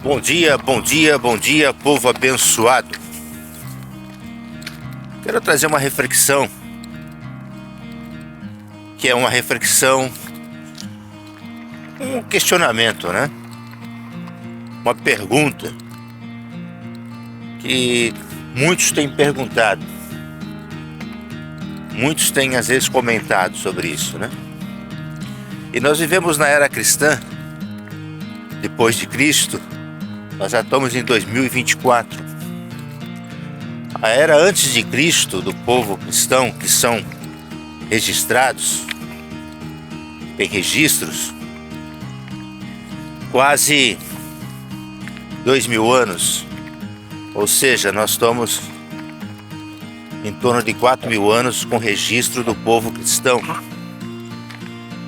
Bom dia, bom dia, bom dia, povo abençoado. Quero trazer uma reflexão, que é uma reflexão, um questionamento, né? Uma pergunta que muitos têm perguntado, muitos têm às vezes comentado sobre isso, né? E nós vivemos na era cristã, depois de Cristo. Nós já estamos em 2024. A era antes de Cristo, do povo cristão, que são registrados, tem registros, quase 2000 anos. Ou seja, nós estamos em torno de 4000 anos com registro do povo cristão,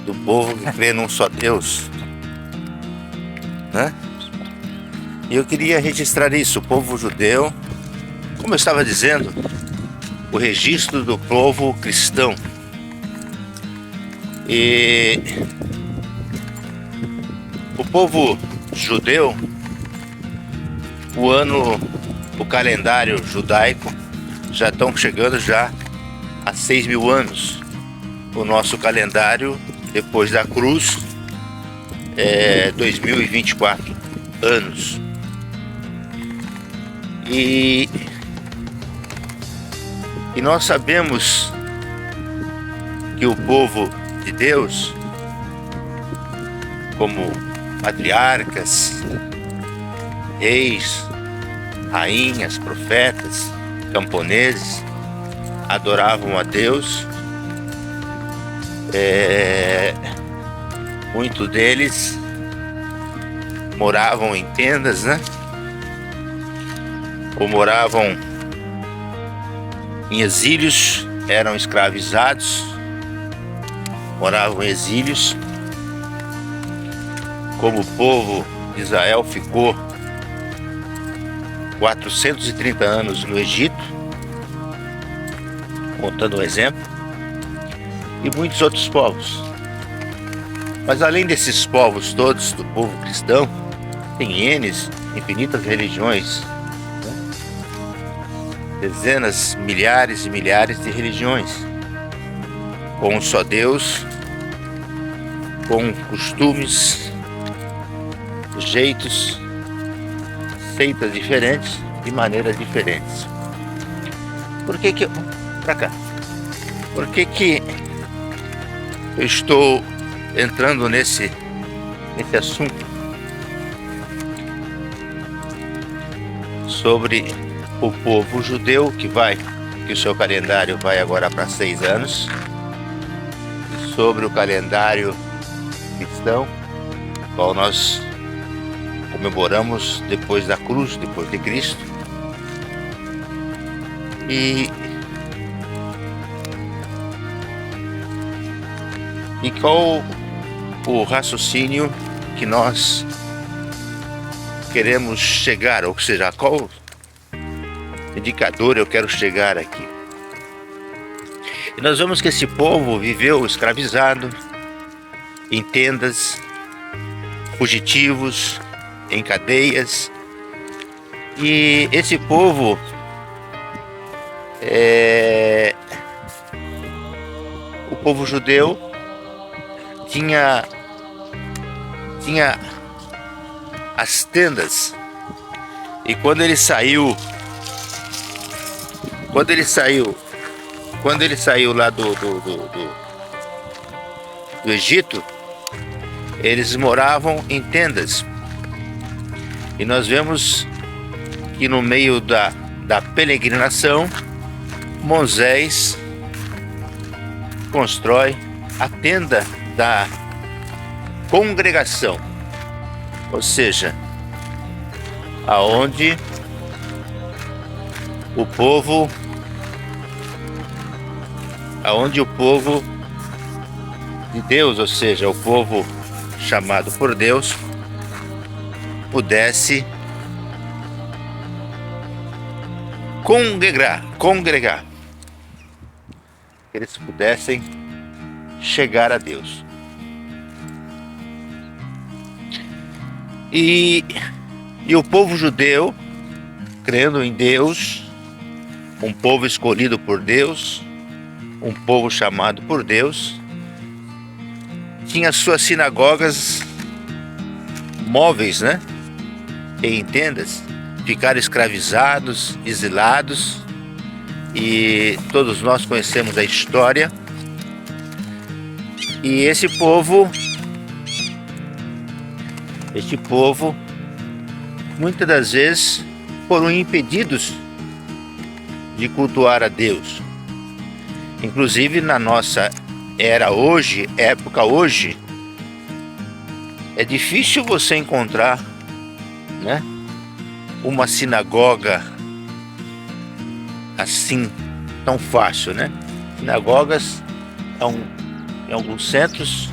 do povo que crê num só Deus, né? E eu queria registrar isso, o povo judeu, como eu estava dizendo, o registro do povo cristão. E o povo judeu, o calendário judaico, já estão chegando já a 6000 anos. O nosso calendário, depois da cruz, é 2024 anos. E nós sabemos que o povo de Deus, como patriarcas, reis, rainhas, profetas, camponeses, adoravam a Deus. Muitos deles moravam em tendas, né? Ou moravam em exílios, eram escravizados, moravam em exílios, como o povo de Israel ficou 430 anos no Egito, contando um exemplo, e muitos outros povos. Mas além desses povos todos do povo cristão, tem infinitas religiões, né? Dezenas, milhares e milhares de religiões, com um só Deus, com costumes, jeitos, seitas diferentes e maneiras diferentes. Por que que eu estou entrando nesse assunto sobre o povo judeu que o seu calendário vai agora para 6 anos, e sobre o calendário cristão, qual nós comemoramos depois da cruz, depois de Cristo. E qual o raciocínio que nós queremos chegar, ou seja, qual indicador eu quero chegar aqui. E nós vemos que esse povo viveu escravizado, em tendas, fugitivos, em cadeias. E esse povo o povo judeu tinha as tendas, e quando ele saiu lá do Egito, eles moravam em tendas. E nós vemos que no meio da peregrinação, Moisés constrói a tenda da congregação, ou seja, aonde o povo de Deus, ou seja, o povo chamado por Deus, pudesse congregar, que eles pudessem chegar a Deus. E E o povo judeu, crendo em Deus, um povo escolhido por Deus, um povo chamado por Deus, tinha suas sinagogas móveis, né? Em tendas, ficaram escravizados, exilados, e todos nós conhecemos a história. E este povo, muitas das vezes foram impedidos de cultuar a Deus. Inclusive na nossa era hoje, época hoje, é difícil você encontrar, né, uma sinagoga assim tão fácil, né? Sinagogas em alguns centros,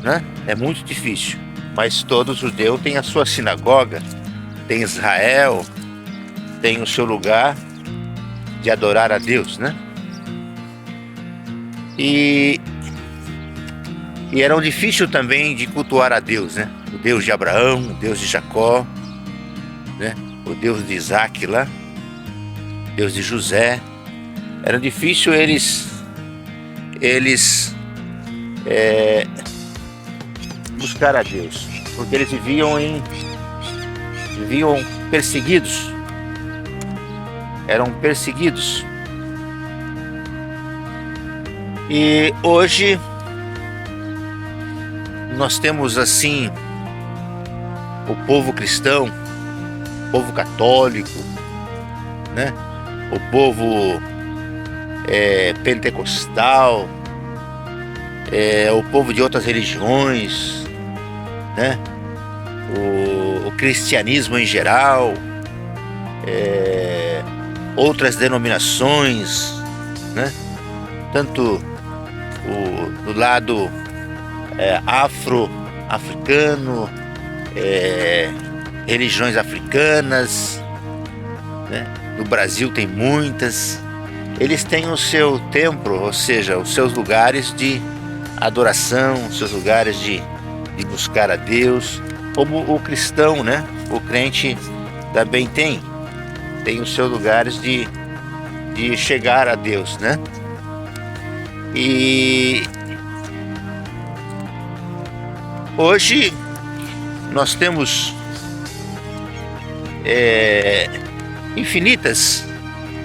né, é muito difícil, mas todo judeu tem a sua sinagoga, tem Israel, tem o seu lugar de adorar a Deus, né? E era difícil também de cultuar a Deus, né? O Deus de Abraão, o Deus de Jacó, né? O Deus de Isaac lá, Deus de José. Era difícil eles buscar a Deus, porque eles viviam perseguidos, eram perseguidos. E hoje nós temos assim o povo cristão, o povo católico, né? O povo pentecostal, o povo de outras religiões, né? O cristianismo em geral, outras denominações, né? Tanto do lado africano, religiões africanas, né? No Brasil tem muitas. Eles têm o seu templo, ou seja, os seus lugares de adoração, os seus lugares de buscar a Deus, como o cristão, né? O crente também tem os seus lugares de chegar a Deus, né? E hoje nós temos infinitas,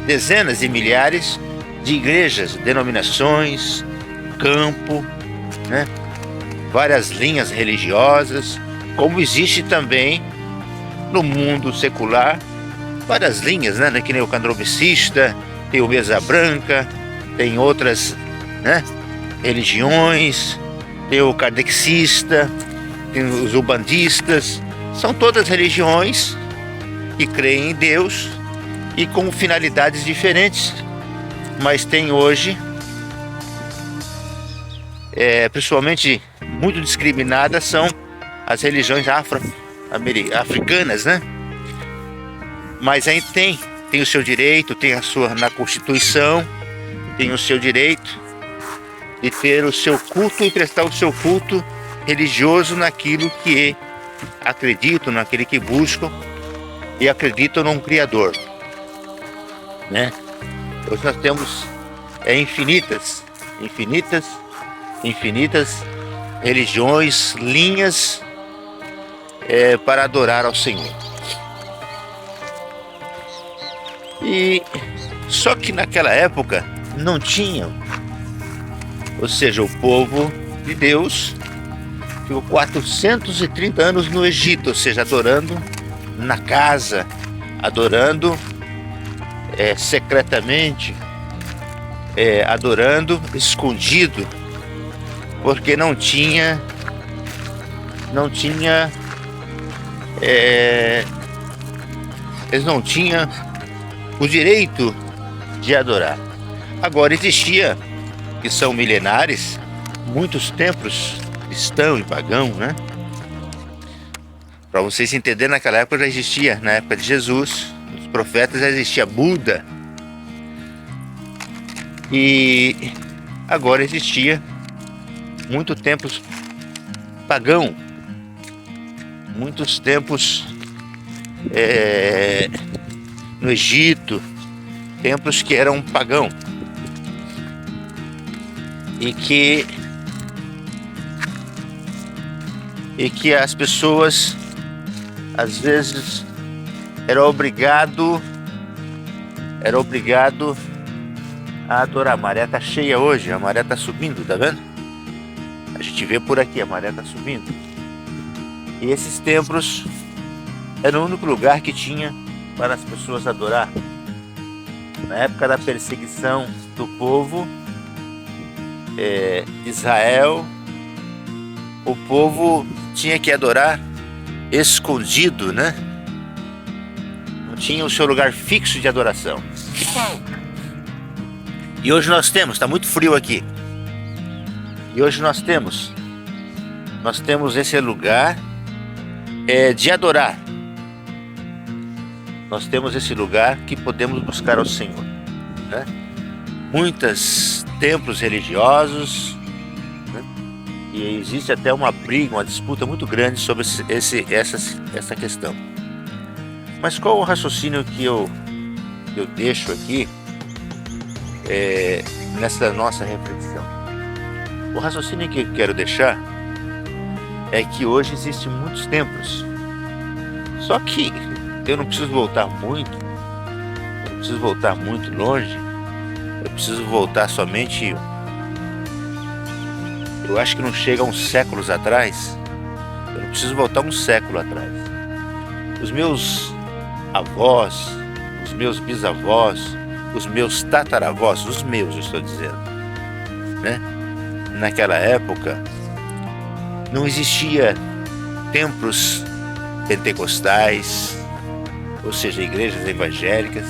dezenas de milhares de igrejas, denominações, campo, né? Várias linhas religiosas, como existe também no mundo secular várias linhas, né? Que nem o candomblessista, tem o mesa branca, tem outras, né, religiões, tem o kardecista, tem os umbandistas. São todas religiões que creem em Deus e com finalidades diferentes, mas tem hoje, principalmente muito discriminadas, são as religiões africanas, né? Mas aí tem o seu direito, tem a sua, na Constituição, tem o seu direito de ter o seu culto e prestar o seu culto religioso naquilo que acreditam, naquele que buscam e acreditam num Criador, né? Hoje nós temos infinitas religiões, linhas para adorar ao Senhor. E só que naquela época não tinham, ou seja, o povo de Deus ficou 430 anos no Egito, ou seja, adorando na casa, adorando secretamente, adorando escondido, porque não tinha eles não tinham o direito de adorar. Agora existia, que são milenares, muitos templos cristão e pagão, né? Para vocês entenderem, naquela época já existia, na época de Jesus, os profetas, já existia Buda. E agora existia muitos templos pagão, muitos templos no Egito, templos que eram pagãos e que as pessoas às vezes era obrigado a adorar. A maré tá cheia hoje, a maré tá subindo, tá vendo? A gente vê por aqui, a maré tá subindo. E esses templos eram o único lugar que tinha para as pessoas adorar. Na época da perseguição do povo de Israel, o povo tinha que adorar escondido, né? Não tinha o seu lugar fixo de adoração. E hoje nós temos, está muito frio aqui. E hoje nós temos esse lugar de adorar. Nós temos esse lugar que podemos buscar ao Senhor, né? Muitos templos religiosos, né? E existe até uma briga, uma disputa muito grande sobre essa questão. Mas qual o raciocínio que eu deixo aqui nessa nossa reflexão? O raciocínio que eu quero deixar é que hoje existem muitos templos, só que eu não preciso voltar muito, longe, eu preciso voltar somente, eu acho que não chega a uns séculos atrás, eu não preciso voltar um século atrás. Os meus avós, os meus bisavós, os meus tataravós, os meus eu estou dizendo, né? Naquela época não existia templos pentecostais, ou seja, igrejas evangélicas.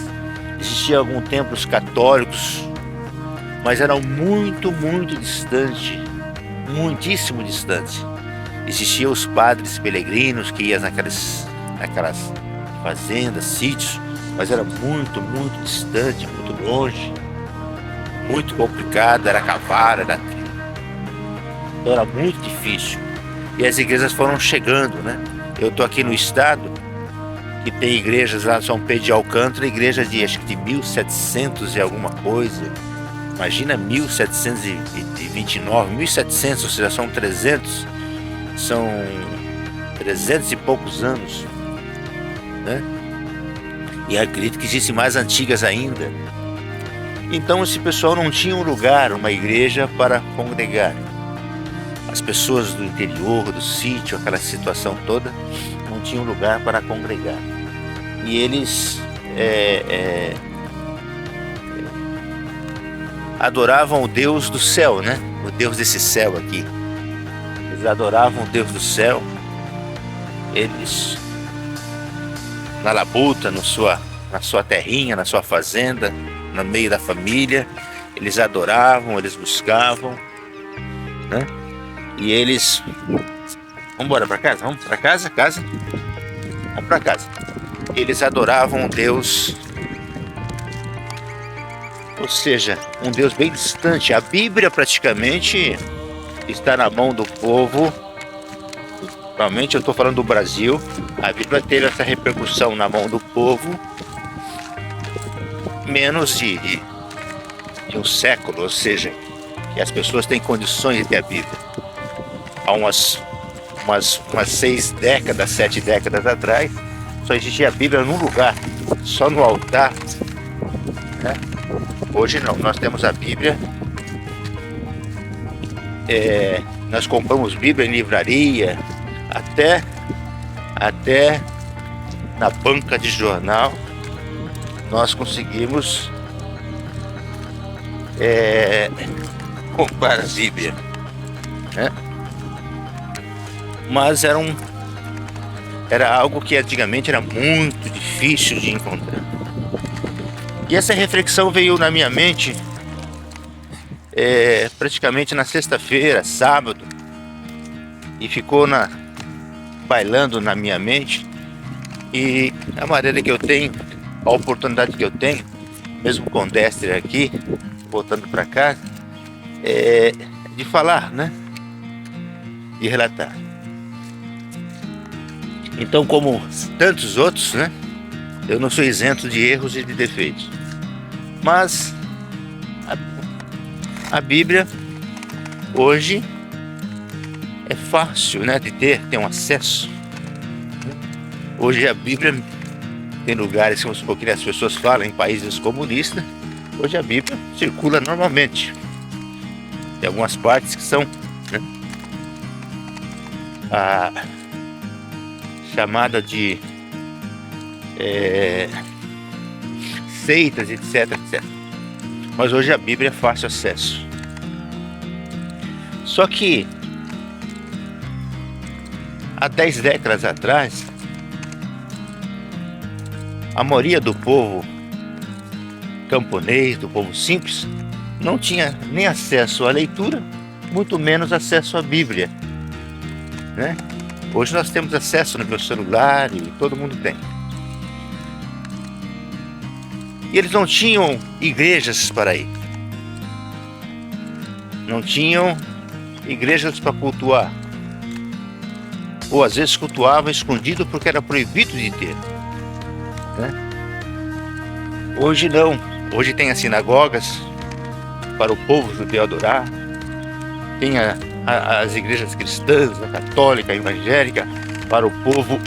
Existiam alguns templos católicos, mas eram muito distante, muitíssimo distante. Existiam os padres peregrinos que iam naquelas fazendas, sítios, mas era muito distante, muito longe, muito complicado, era cavalo, era muito difícil. E as igrejas foram chegando, né? Eu estou aqui no estado que tem igrejas lá de São Pedro de Alcântara, igrejas de acho que de 1700 e alguma coisa. Imagina 1729, 1700, ou seja, são 300 e poucos anos, né? E acredito que existem mais antigas ainda. Então esse pessoal não tinha um lugar, uma igreja para congregar. As pessoas do interior, do sítio, aquela situação toda, não tinham lugar para congregar. E eles adoravam o Deus do céu, né? O Deus desse céu aqui. Eles adoravam o Deus do céu. Eles, na labuta, na sua terrinha, na sua fazenda, no meio da família, eles adoravam, eles buscavam, né? E eles... Vamos embora para casa? Vamos para casa? Vamos para casa. Eles adoravam um Deus, ou seja, um Deus bem distante. A Bíblia praticamente está na mão do povo. Realmente eu estou falando do Brasil. A Bíblia teve essa repercussão na mão do povo menos de um século, ou seja, que as pessoas têm condições de ter a Bíblia. Há umas 6 décadas, 7 décadas atrás, só existia a Bíblia num lugar, só no altar, né? Hoje não, nós temos a Bíblia, nós compramos Bíblia em livraria, até na banca de jornal, nós conseguimos comprar a Bíblia, né? Mas era algo que antigamente era muito difícil de encontrar. E essa reflexão veio na minha mente praticamente na sexta-feira, sábado, e ficou bailando na minha mente. E a maneira que eu tenho, a oportunidade que eu tenho, mesmo com o Dester aqui, voltando para casa, de falar, né? De relatar. Então, como tantos outros, né, eu não sou isento de erros e de defeitos. Mas a Bíblia hoje é fácil, né, de ter um acesso. Hoje a Bíblia tem lugares que as pessoas falam em países comunistas. Hoje a Bíblia circula normalmente. Tem algumas partes que são, né, a chamada de seitas, etc, etc. Mas hoje a Bíblia é fácil acesso. Só que há 10 décadas atrás, a maioria do povo camponês, do povo simples, não tinha nem acesso à leitura, muito menos acesso à Bíblia, né? Hoje nós temos acesso no meu celular e todo mundo tem. E eles não tinham igrejas para ir. Não tinham igrejas para cultuar. Ou às vezes cultuavam escondido porque era proibido de ter, né? Hoje não. Hoje tem as sinagogas para o povo judeu adorar. Tem as igrejas cristãs, a católica, a evangélica, para o povo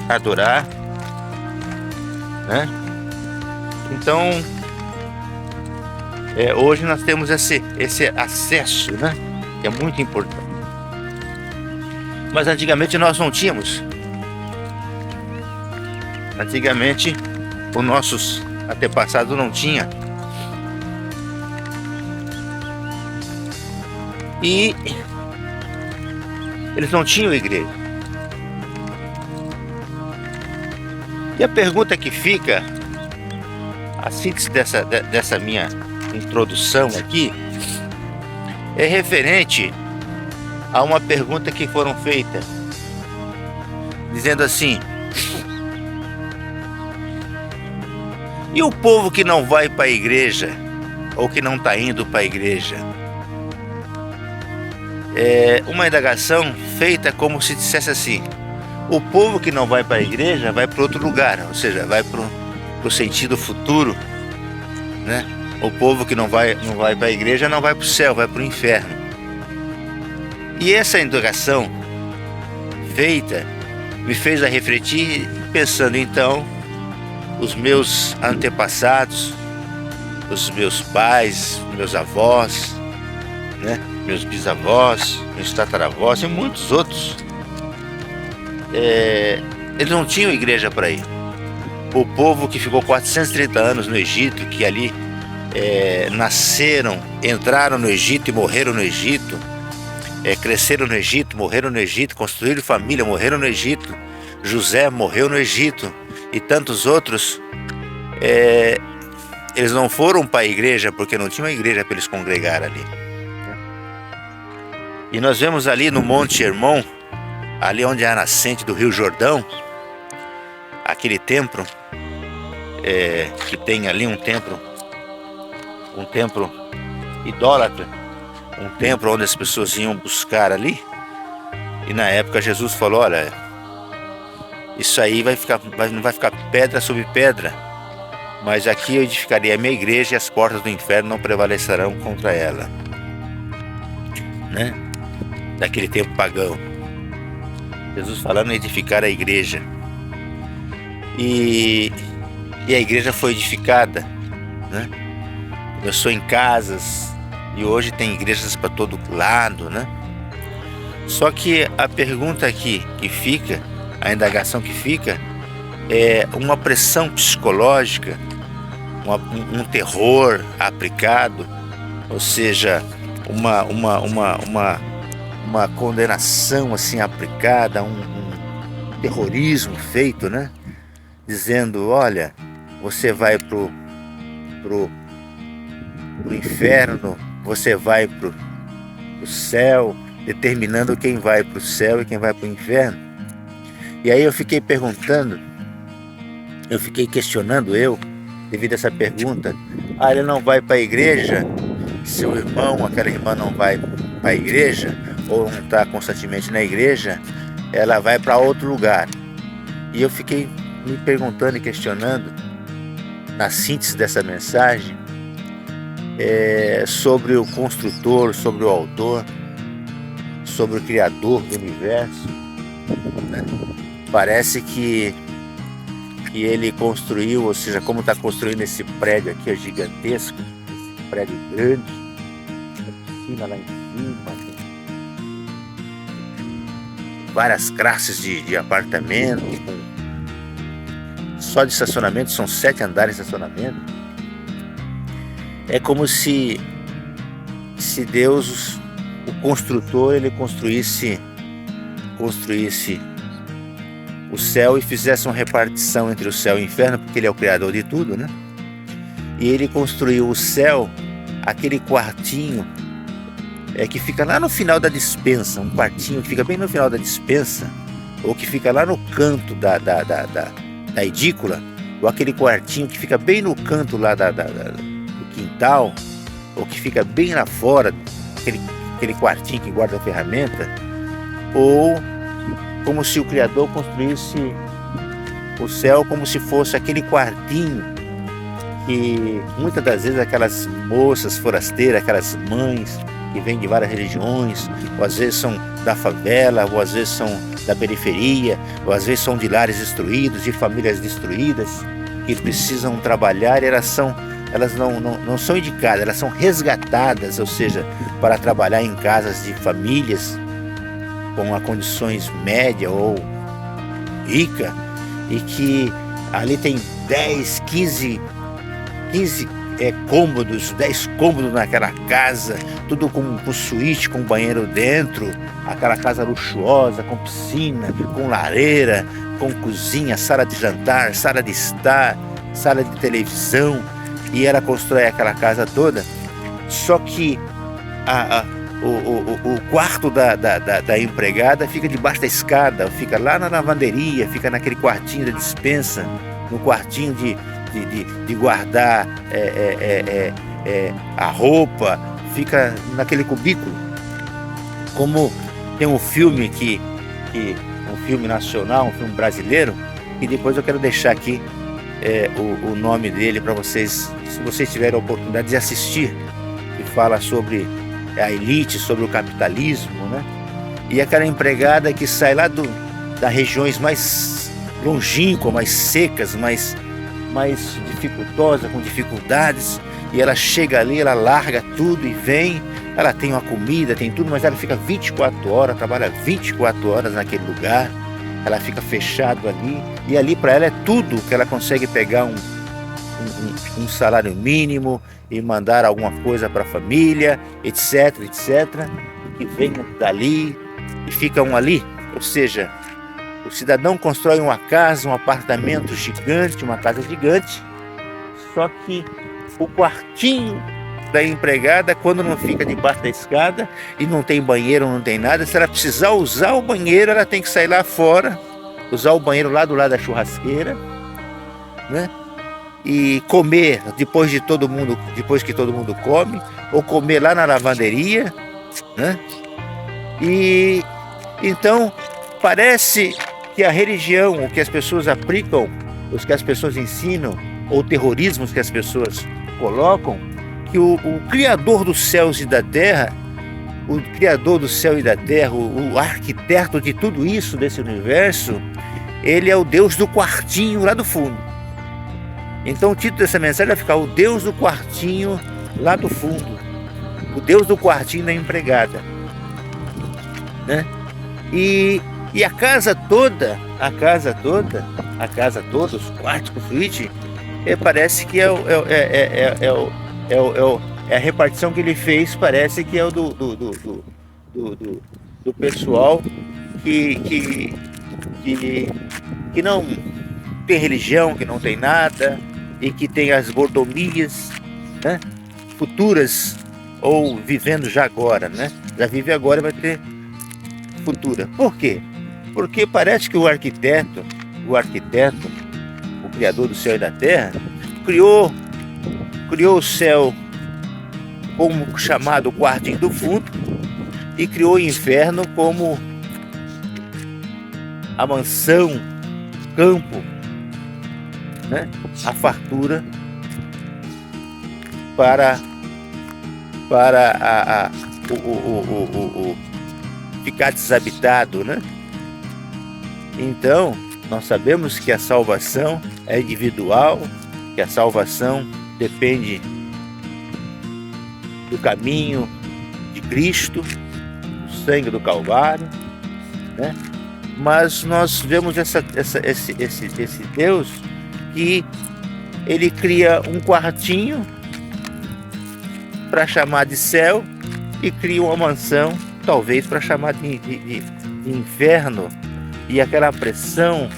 adorar, né? Então, hoje nós temos esse acesso, né, que é muito importante. Mas antigamente nós não tínhamos. Antigamente os nossos antepassados não tinham. E eles não tinham igreja. E a pergunta que fica, a síntese dessa minha introdução aqui, é referente a uma pergunta que foram feitas, dizendo assim: e o povo que não vai para a igreja, ou que não está indo para a igreja? É uma indagação feita como se dissesse assim: o povo que não vai para a igreja vai para outro lugar, ou seja, vai para o sentido futuro, né? O povo que não vai para a igreja não vai para o céu, vai para o inferno. E essa indagação feita me fez a refletir, pensando então, os meus antepassados, os meus pais, meus avós, né, meus bisavós, meus tataravós e muitos outros, eles não tinham igreja para ir. O povo que ficou 430 anos no Egito, que ali nasceram, entraram no Egito e morreram no Egito, cresceram no Egito, morreram no Egito, construíram família, morreram no Egito. José morreu no Egito e tantos outros. Eles não foram para a igreja porque não tinha uma igreja para eles congregar ali. E nós vemos ali no Monte Hermon, ali onde é a nascente do Rio Jordão, aquele templo, que tem ali um templo idólatra, um templo onde as pessoas iam buscar ali. E na época Jesus falou: olha, isso aí não vai ficar pedra sobre pedra, mas aqui eu edificarei a minha igreja e as portas do inferno não prevalecerão contra ela, né? Daquele tempo pagão, Jesus falando em edificar a igreja. E a igreja foi edificada, né? Começou em casas e hoje tem igrejas para todo lado, né? Só que a pergunta aqui que fica, a indagação que fica, é uma pressão psicológica, um terror aplicado, ou seja, uma condenação assim aplicada, um terrorismo feito, né? Dizendo: olha, você vai pro inferno, você vai pro céu, determinando quem vai pro céu e quem vai pro inferno. E aí eu fiquei perguntando, eu fiquei questionando devido a essa pergunta: ele não vai para a igreja? Seu irmão, aquela irmã não vai para a igreja, ou não está constantemente na igreja, ela vai para outro lugar. E eu fiquei me perguntando e questionando, na síntese dessa mensagem, sobre o construtor, sobre o autor, sobre o criador do universo, né? Parece que ele construiu, ou seja, como está construindo esse prédio aqui, é gigantesco, esse prédio grande, piscina lá em cima, várias classes de apartamento, só de estacionamento, são 7 andares de estacionamento. É como se Deus, o construtor, ele construísse o céu e fizesse uma repartição entre o céu e o inferno, porque ele é o criador de tudo, né? E ele construiu o céu, aquele quartinho que fica lá no final da despensa, um quartinho que fica bem no final da despensa, ou que fica lá no canto da edícula, ou aquele quartinho que fica bem no canto lá do quintal, ou que fica bem lá fora, aquele quartinho que guarda a ferramenta, ou como se o Criador construísse o céu como se fosse aquele quartinho que muitas das vezes aquelas moças forasteiras, aquelas mães que vêm de várias religiões, ou às vezes são da favela, ou às vezes são da periferia, ou às vezes são de lares destruídos, de famílias destruídas, que precisam trabalhar, e elas não são indicadas, elas são resgatadas, ou seja, para trabalhar em casas de famílias com a condições média ou rica, e que ali tem 10, 15 cômodos, 10 cômodos naquela casa, tudo com suíte, com banheiro dentro, aquela casa luxuosa, com piscina, com lareira, com cozinha, sala de jantar, sala de estar, sala de televisão, e ela constrói aquela casa toda. Só que o quarto da empregada fica debaixo da escada, fica lá na lavanderia, fica naquele quartinho da despensa, no quartinho de guardar a roupa, fica naquele cubículo. Como tem um filme um filme nacional, um filme brasileiro, e depois eu quero deixar aqui o nome dele para vocês, se vocês tiverem a oportunidade de assistir, que fala sobre a elite, sobre o capitalismo, né? E aquela empregada que sai lá das regiões mais longínquas, mais secas, mais dificultosa, com dificuldades, e ela chega ali, ela larga tudo e vem. Ela tem uma comida, tem tudo, mas ela fica 24 horas, trabalha 24 horas naquele lugar, ela fica fechado ali, e ali para ela é tudo que ela consegue pegar um salário mínimo e mandar alguma coisa para a família, etc, e vem dali e ficam ali. Ou seja, o cidadão constrói uma casa, um apartamento gigante, uma casa gigante, só que o quartinho da empregada, quando não fica debaixo da escada e não tem banheiro, não tem nada, se ela precisar usar o banheiro, ela tem que sair lá fora, usar o banheiro lá do lado da churrasqueira, né? E comer depois que todo mundo come, ou comer lá na lavanderia, né? E então parece que a religião, o que as pessoas aplicam, os que as pessoas ensinam, ou terrorismos que as pessoas colocam, que o Criador dos céus e da terra, o Criador do céu e da terra, o arquiteto de tudo isso, desse universo, ele é o Deus do quartinho lá do fundo. Então o título dessa mensagem vai ficar: o Deus do quartinho lá do fundo, o Deus do quartinho da empregada, né? E a casa toda, os quartos com suíte, parece que é a repartição que ele fez, parece que é o do pessoal que não tem religião, que não tem nada, e que tem as mordomias, né, futuras, ou vivendo já agora, né? Já vive agora e vai ter futura. Por quê? Porque parece que o arquiteto, o Criador do céu e da terra, criou o céu como chamado quartinho do fundo, e criou o inferno como a mansão, campo, né? A fartura para o ficar desabitado, né? Então, nós sabemos que a salvação é individual, que a salvação depende do caminho de Cristo, do sangue do Calvário, né? Mas nós vemos esse Deus que ele cria um quartinho para chamar de céu e cria uma mansão, talvez para chamar de inferno. E aquela pressão,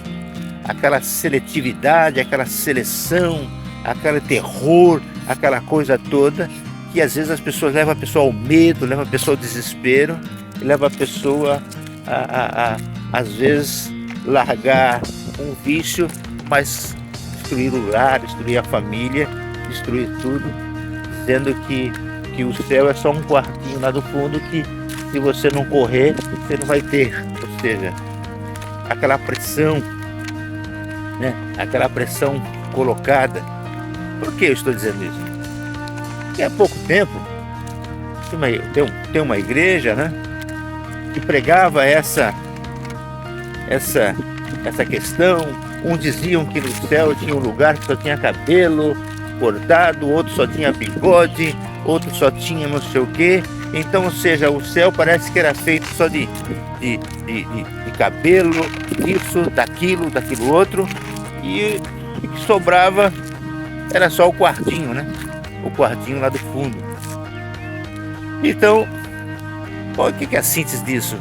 aquela seletividade, aquela seleção, aquele terror, aquela coisa toda, que às vezes as pessoas levam a pessoa ao medo, levam a pessoa ao desespero, leva a pessoa às vezes largar um vício, mas destruir o lar, destruir a família, destruir tudo, dizendo que o céu é só um quartinho lá do fundo que se você não correr, você não vai ter. Ou seja, aquela pressão, né? Aquela pressão colocada. Por que eu estou dizendo isso? Porque há pouco tempo tem uma igreja, né, que pregava essa questão. Uns diziam que no céu tinha um lugar que só tinha cabelo cortado, outro só tinha bigode, outro só tinha não sei o quê. Então, ou seja, o céu parece que era feito só de cabelo, isso, daquilo outro, e o que sobrava era só o quartinho, né? O quartinho lá do fundo. Então, o que é a síntese disso?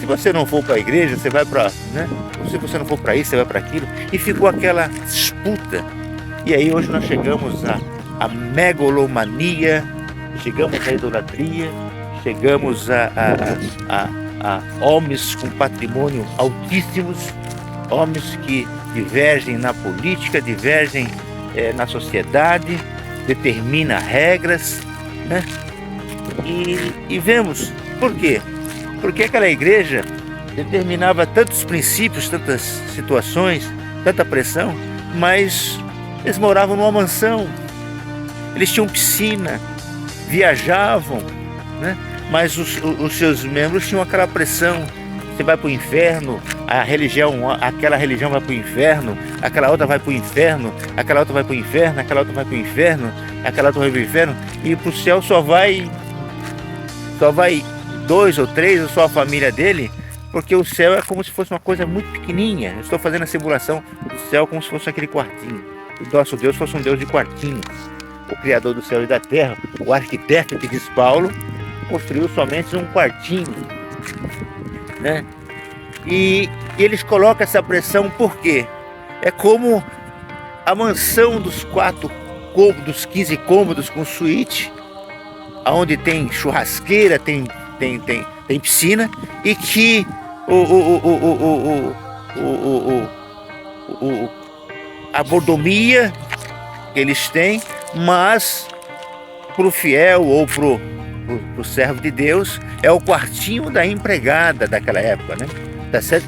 Se você não for para a igreja, você vai para, né? Ou se você não for para isso, você vai para aquilo, e ficou aquela disputa. E aí hoje nós chegamos à megalomania, chegamos à idolatria, chegamos a homens com patrimônio altíssimos, homens que divergem na política, divergem na sociedade, determina regras, né? E vemos por quê? Porque aquela igreja determinava tantos princípios, tantas situações, tanta pressão, mas eles moravam numa mansão, eles tinham piscina, viajavam, né? Mas os seus membros tinham aquela pressão: você vai para o inferno, aquela religião vai para o inferno, aquela outra vai para o inferno, aquela outra vai para o inferno, aquela outra vai para o inferno, aquela outra vai para o inferno, e para o céu só vai 2 ou 3, ou só a família dele, porque o céu é como se fosse uma coisa muito pequenininha. Eu estou fazendo a simulação do céu como se fosse aquele quartinho. O nosso Deus fosse um Deus de quartinho. O Criador do céu e da terra, o arquiteto, que diz Paulo, construiu somente um quartinho, né? E eles colocam essa pressão porque é como a mansão dos 15 cômodos com suíte, onde tem churrasqueira, tem piscina, e que a mordomia que eles têm, mas para o fiel ou pro servo de Deus é o quartinho da empregada daquela época, né? Tá certo?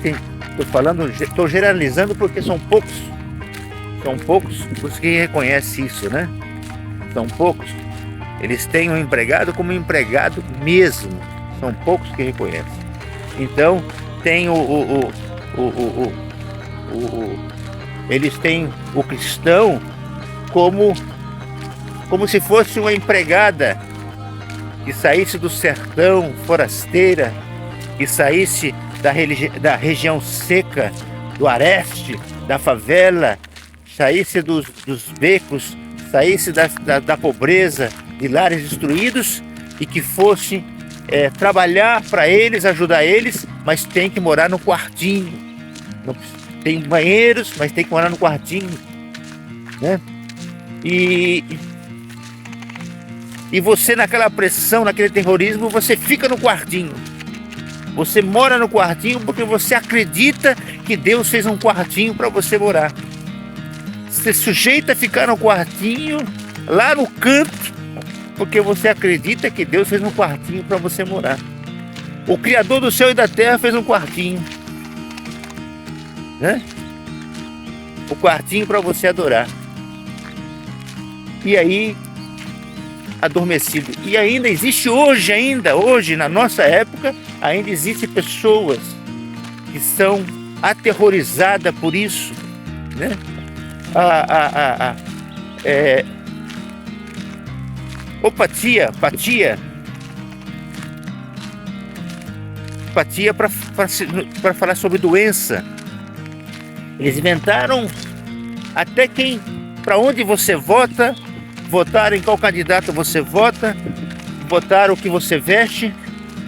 Estou generalizando porque são poucos os que reconhecem isso, né? São poucos. Eles têm um empregado como empregado mesmo. São poucos que reconhecem. Então tem eles têm o cristão como se fosse uma empregada que saísse do sertão, forasteira, que saísse da região seca, do Agreste, da favela, saísse dos becos, saísse da pobreza, de lares destruídos, e que fosse trabalhar para eles, ajudar eles, mas tem que morar no quartinho. Tem banheiros, mas tem que morar no quartinho, né? E você, naquela pressão, naquele terrorismo, você fica no quartinho. Você mora no quartinho porque você acredita que Deus fez um quartinho para você morar. Você sujeita a ficar no quartinho, lá no canto, porque você acredita que Deus fez um quartinho para você morar. O Criador do céu e da terra fez um quartinho, né? O quartinho para você adorar. E aí, adormecido. E ainda existe hoje, na nossa época, ainda existem pessoas que são aterrorizadas por isso, né? Apatia para falar sobre doença. Eles inventaram até para onde você vota, votar em qual candidato você vota, votar o que você veste,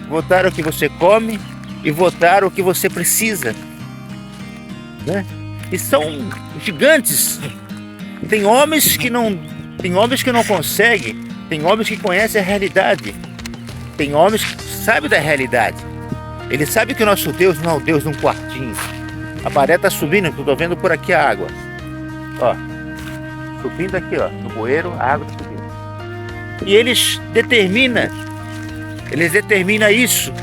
votar o que você come e votar o que você precisa, né? E são gigantes. Tem homens que não conseguem, tem homens que conhecem a realidade, tem homens que sabem da realidade. Ele sabe que o nosso Deus não é o Deus de um quartinho. A maré está subindo, eu estou vendo por aqui a água. Ó, subindo aqui, ó, no bueiro, a água está subindo. E eles determinam isso.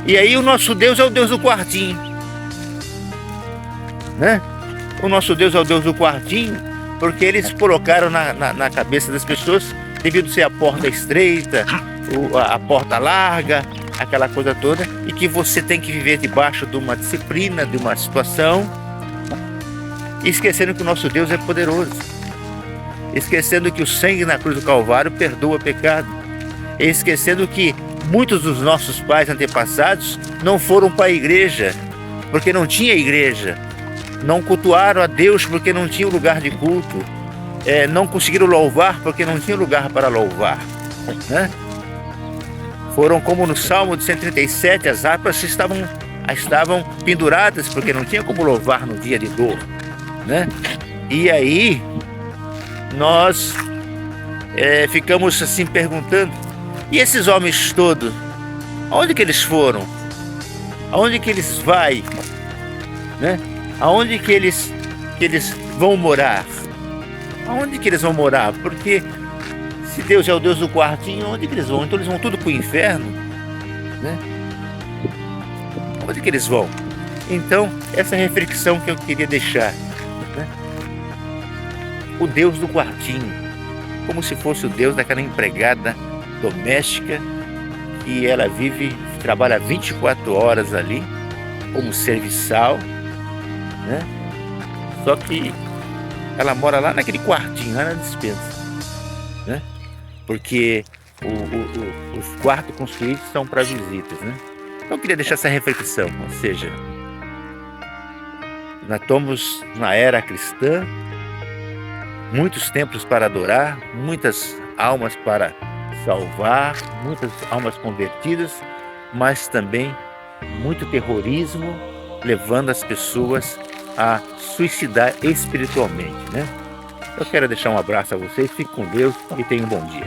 E aí o nosso Deus é o Deus do quartinho, né? O nosso Deus é o Deus do quartinho, porque eles colocaram na cabeça das pessoas, devido ser a porta estreita, a porta larga, aquela coisa toda, e que você tem que viver debaixo de uma disciplina, de uma situação, esquecendo que o nosso Deus é poderoso, esquecendo que o sangue na cruz do Calvário perdoa pecado, esquecendo que muitos dos nossos pais antepassados não foram para a igreja, porque não tinha igreja, não cultuaram a Deus porque não tinha lugar de culto, não conseguiram louvar porque não tinha lugar para louvar, né? Foram como no Salmo de 137, as harpas estavam penduradas porque não tinha como louvar no dia de dor, né? E aí nós ficamos assim perguntando, e esses homens todos, aonde que eles foram? Aonde que eles vão, né? Aonde que eles vão morar? Aonde que eles vão morar? Porque se Deus é o Deus do quartinho, onde que eles vão? Então eles vão tudo para o inferno, né? Onde que eles vão? Então, essa reflexão que eu queria deixar, né? O Deus do quartinho, como se fosse o Deus daquela empregada doméstica que ela trabalha 24 horas ali, como serviçal, né? Só que ela mora lá naquele quartinho, lá na despensa, né? Porque os quartos construídos são para visitas, né? Então eu queria deixar essa reflexão, ou seja, nós estamos na era cristã, muitos templos para adorar, muitas almas para salvar, muitas almas convertidas, mas também muito terrorismo, levando as pessoas a suicidar espiritualmente, né? Eu quero deixar um abraço a vocês, fique com Deus e tenham um bom dia.